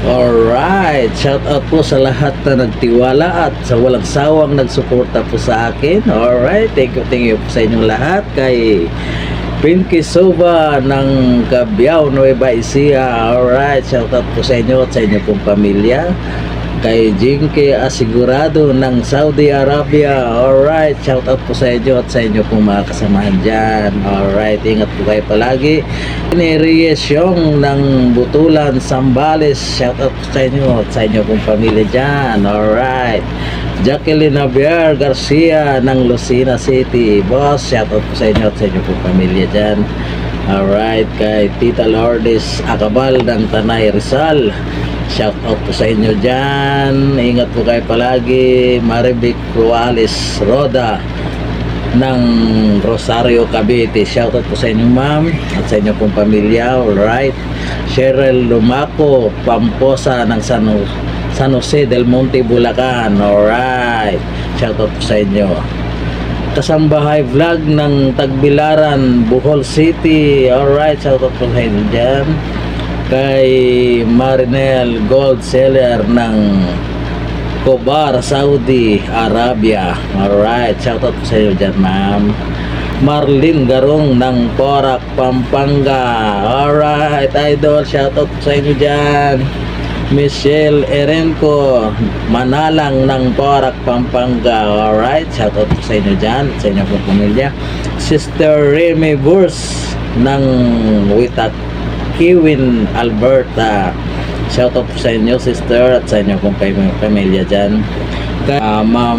Alright, shout out po sa lahat na nagtiwala at sa walang sawang nagsuporta po sa akin. Alright, thank you po sa inyong lahat. Kay Pinky Soba ng Cabiao, Nueva Ecija. Alright, shout out po sa inyo at sa inyong pong pamilya. Kay Jinky Asigurado ng Saudi Arabia. Alright, shout out po sa inyo at sa inyo pong mga kasamahan dyan. Alright, ingat po kayo palagi. Reyes Yung ng Butulan, Sambales. Shout out po sa inyo at sa inyo pong pamilya dyan. Alright, Jacqueline Javier Garcia ng Lucena City. Boss, shout out po sa inyo at sa inyo pong pamilya dyan. Alright, kay Tita Lourdes Acabal ng Tanay Rizal. Shout out po sa inyo dyan. Ingat po kayo palagi. Marivic Ruales Roda ng Rosario Cavite. Shout out po sa inyo ma'am at sa inyo pong pamilya. Alright, Cheryl Lumaco Pamposa ng San Jose del Monte, Bulacan. Alright, shout out po sa inyo. Kasambahay Vlog ng Tagbilaran, Bohol City. Alright, shout out po sa inyo dyan. Kay Marinel Gold Seller ng Kobar, Saudi Arabia. Alright, shout out po sa iyo dyan ma'am. Marlene Garong ng Porac, Pampanga. Alright idol, shout out po sa inyo dyan. Michelle Erenco Manalang ng Porac, Pampanga. Alright, shout out po sa inyo dyan, sa inyo po pamilya. Sister Remy Burs ng Witak Kiwin, Alberta. Shout out po sa inyo sister at sa inyo pong pamilya dyan. Ma'am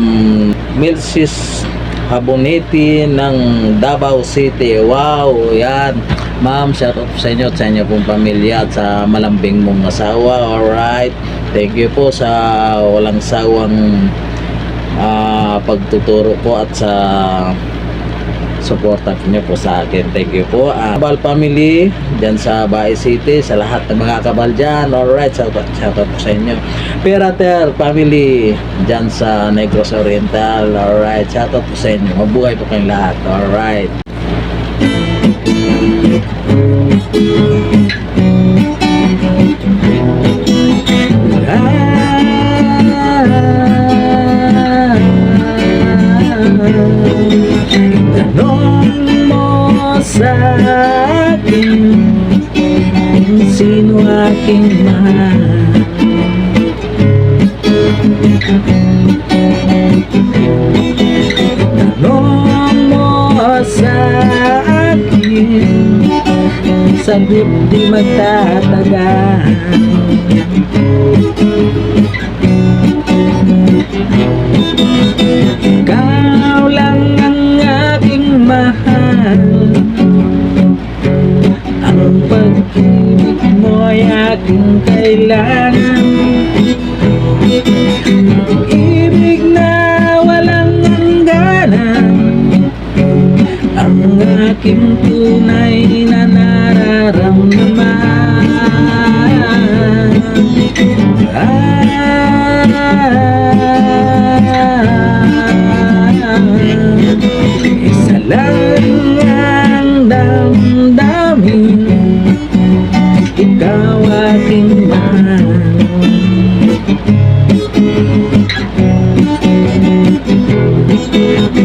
Milsis Haboneti ng Davao City. Wow, yan ma'am, shout out po sa inyo at sa inyo pong pamilya at sa malambing mong asawa. Alright, thank you po sa walang sawang pagtuturo po at sa suporta niyo po sa akin. Thank you po. Kabal family dyan sa Bae City, sa lahat ng mga kabal dyan. Alright, shout out po sa inyo. Pirater family dyan sa Negros Oriental. Alright, shout out po sa inyo. Mabuhay po kayong lahat. Alright. Tanong mo sa akin kung sino aking mahal. Tanong mo sa akin, sagot di magtatagal. Ikaw lang ang aking mahal. Ang pag-ibig mo'y aking kailangan. Pag-ibig na walang hangganan, ang aking tunay na nararamdaman. Isa lang ang damdamin, ikaw aking mahal.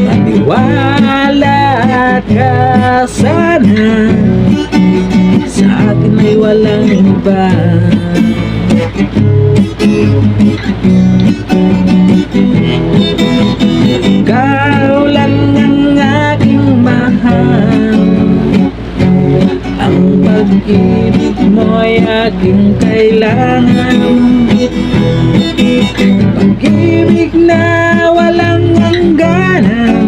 Maniwala ka sana, sa akin ay walang iba. Ikaw lang ang aking mahal. Ang pag-ibig mo'y aking kailangan. Pag-ibig na walang hangganan,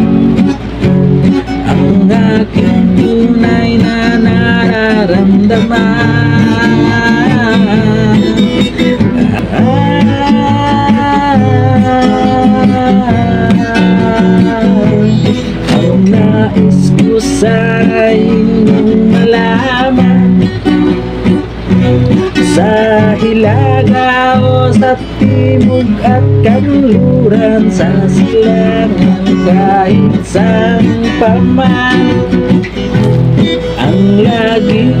ang aking tunay na nararamdaman. Ang nais ko sa inyong malaman, sa Hilaga o sa Timog at Kanluran, sa silangan kahit saan pa man, ang laging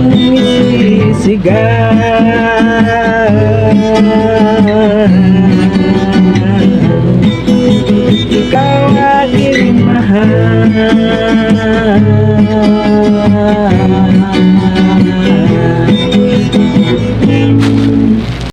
sisigaw. Ikaw aking mahal.